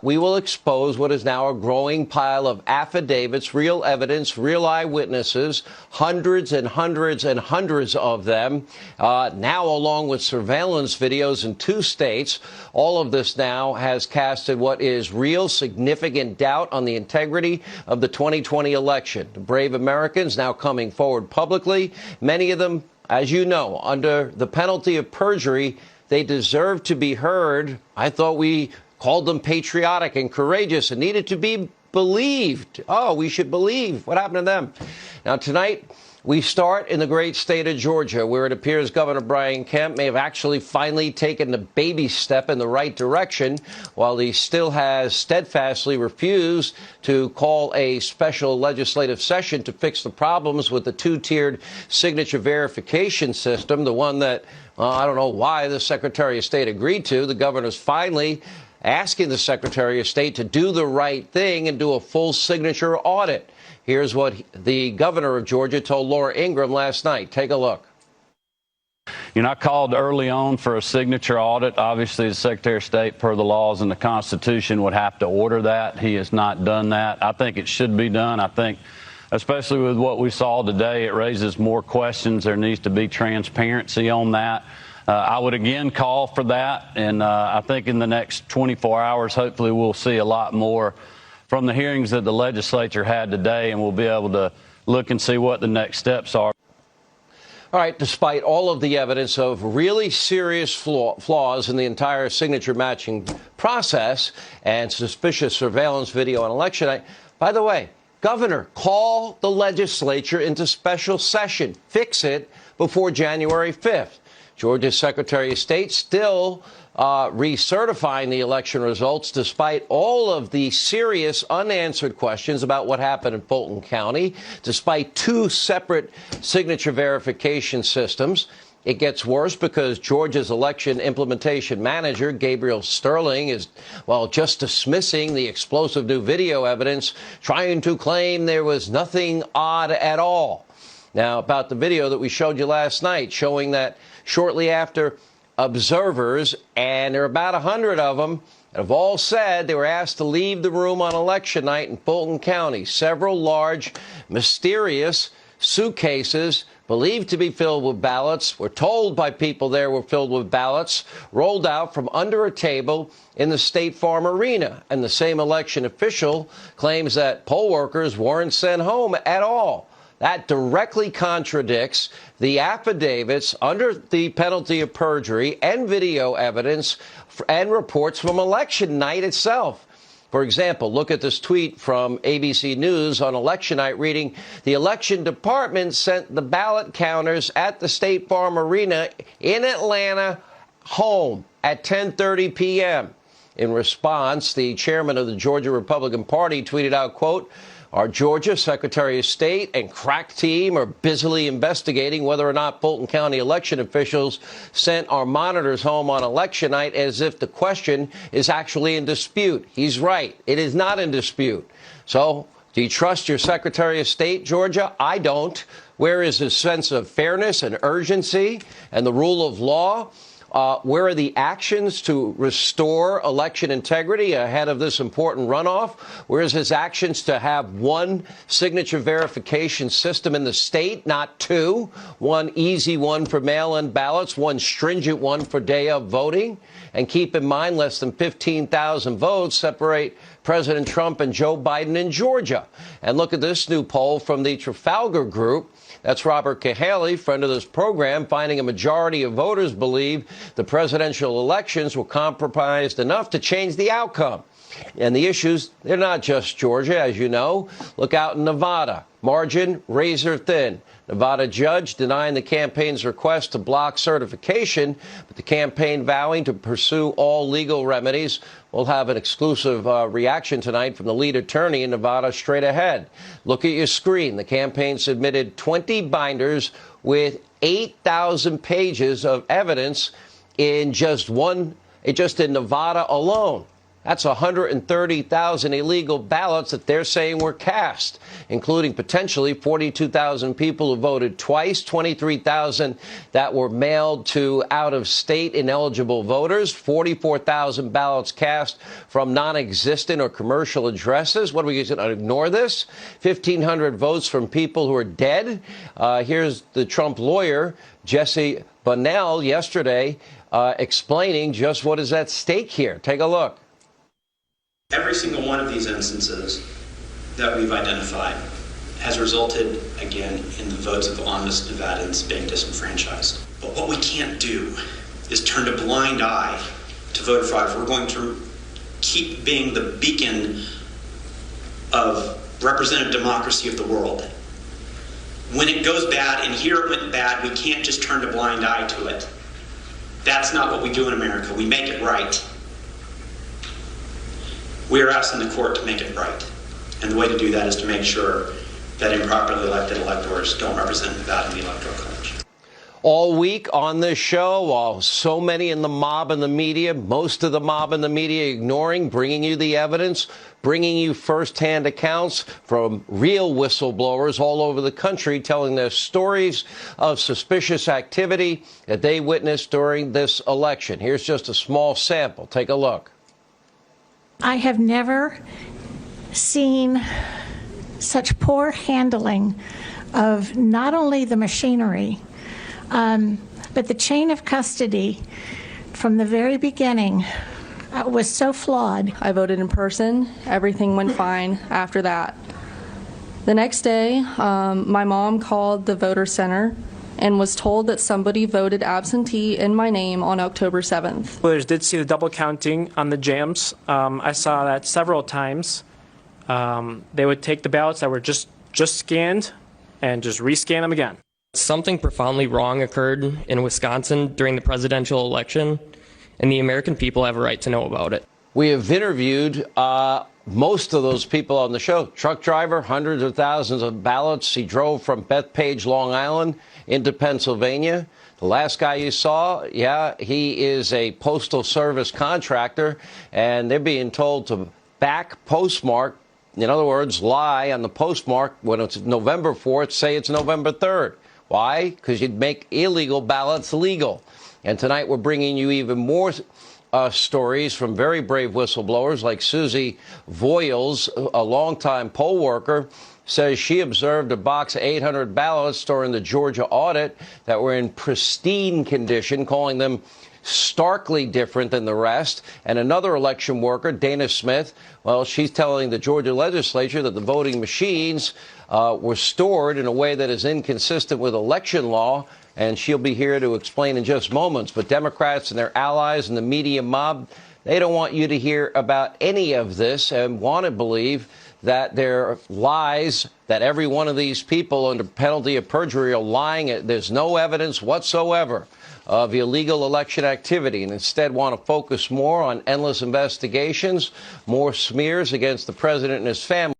We will expose what is now a growing pile of affidavits, real evidence, real eyewitnesses, hundreds and hundreds and hundreds of them, now along with surveillance videos in 2 states. All of this now has casted what is real significant doubt on the integrity of the 2020 election. The brave Americans now coming forward publicly, many of them, as you know, under the penalty of perjury. They deserve to be heard. I thought we called them patriotic and courageous and needed to be believed. Oh, we should believe. What happened to them? Now, tonight, we start in the great state of Georgia, where it appears Governor Brian Kemp may have actually finally taken the baby step in the right direction, while he still has steadfastly refused to call a special legislative session to fix the problems with the 2-tiered signature verification system, the one that, I don't know why the Secretary of State agreed to. The governor's finally asking the Secretary of State to do the right thing and do a full signature audit. Here's what the governor of Georgia told Laura Ingraham last night. Take a look. I called early on for a signature audit. Obviously, the Secretary of State, per the laws and the Constitution, would have to order that. He has not done that. I think it should be done. I think, especially with what we saw today, it raises more questions. There needs to be transparency on that. I would again call for that, and I think in the next 24 hours, hopefully we'll see a lot more from the hearings that the legislature had today, and we'll be able to look and see what the next steps are. All right, despite all of the evidence of really serious flaws in the entire signature matching process and suspicious surveillance video on election night, by the way, Governor, call the legislature into special session. Fix it before January 5th. Georgia's Secretary of State still recertifying the election results despite all of the serious unanswered questions about what happened in Fulton County, despite 2 separate signature verification systems. It gets worse because Georgia's election implementation manager, Gabriel Sterling, is, just dismissing the explosive new video evidence, trying to claim there was nothing odd at all. Now, about the video that we showed you last night, showing that shortly after, observers, and there are about 100 of them, have all said they were asked to leave the room on election night in Fulton County. Several large, mysterious suitcases believed to be filled with ballots, were told by people there were filled with ballots, rolled out from under a table in the State Farm Arena. And the same election official claims that poll workers weren't sent home at all. That directly contradicts the affidavits under the penalty of perjury and video evidence and reports from election night itself. For example, look at this tweet from ABC News on election night reading, the election department sent the ballot counters at the State Farm Arena in Atlanta home at 10:30 p.m. In response, the chairman of the Georgia Republican Party tweeted out, quote, our Georgia Secretary of State and crack team are busily investigating whether or not Fulton County election officials sent our monitors home on election night, as if the question is actually in dispute. He's right. It is not in dispute. So do you trust your Secretary of State, Georgia? I don't. Where is his sense of fairness and urgency and the rule of law? Where are the actions to restore election integrity ahead of this important runoff? Where is his actions to have 1 signature verification system in the state, not 2? 1 easy one for mail-in ballots, 1 stringent one for day of voting. And keep in mind, less than 15,000 votes separate President Trump and Joe Biden in Georgia. And look at this new poll from the Trafalgar Group. That's Robert Cahaly, friend of this program, finding a majority of voters believe the presidential elections were compromised enough to change the outcome. And the issues, they're not just Georgia, as you know. Look out in Nevada. Margin razor thin. Nevada judge denying the campaign's request to block certification, but the campaign vowing to pursue all legal remedies. We'll have an exclusive reaction tonight from the lead attorney in Nevada straight ahead. Look at your screen. The campaign submitted 20 binders with 8,000 pages of evidence in just in Nevada alone. That's 130,000 illegal ballots that they're saying were cast, including potentially 42,000 people who voted twice, 23,000 that were mailed to out-of-state ineligible voters, 44,000 ballots cast from non-existent or commercial addresses. What are we going to ignore this? 1,500 votes from people who are dead. Here's the Trump lawyer, Jesse Bunnell, yesterday explaining just what is at stake here. Take a look. Every single one of these instances that we've identified has resulted, again, in the votes of honest Nevadans being disenfranchised. But what we can't do is turn a blind eye to voter fraud if we're going to keep being the beacon of representative democracy of the world. When it goes bad, and here it went bad, we can't just turn a blind eye to it. That's not what we do in America. We make it right. We are asking the court to make it right. And the way to do that is to make sure that improperly elected electors don't represent Nevada in the Electoral College. All week on this show, while so many in the mob and the media, most of the mob and the media ignoring, bringing you the evidence, bringing you firsthand accounts from real whistleblowers all over the country telling their stories of suspicious activity that they witnessed during this election. Here's just a small sample. Take a look. I have never seen such poor handling of not only the machinery, but the chain of custody from the very beginning was so flawed. I voted in person. Everything went fine after that. The next day, my mom called the voter center and was told that somebody voted absentee in my name on October 7th. Voters did see the double counting on the jams. I saw that several times. They would take the ballots that were just scanned and just rescan them again. Something profoundly wrong occurred in Wisconsin during the presidential election, and the American people have a right to know about it. We have interviewed most of those people on the show. Truck driver, hundreds of thousands of ballots. He drove from Bethpage, Long Island, into Pennsylvania. The last guy you saw, yeah, he is a postal service contractor, and they're being told to back postmark. In other words, lie on the postmark when it's November 4th, say it's November 3rd. Why? Because you'd make illegal ballots legal. And tonight we're bringing you even more stories from very brave whistleblowers like Susie Voiles, a longtime poll worker, says she observed a box of 800 ballots during the Georgia audit that were in pristine condition, calling them starkly different than the rest. And another election worker, Dana Smith, well, she's telling the Georgia legislature that the voting machines were stored in a way that is inconsistent with election law. And she'll be here to explain in just moments. But Democrats and their allies and the media mob, they don't want you to hear about any of this and want to believe that they're lies, that every one of these people under penalty of perjury are lying. There's no evidence whatsoever of illegal election activity, and instead want to focus more on endless investigations, more smears against the president and his family.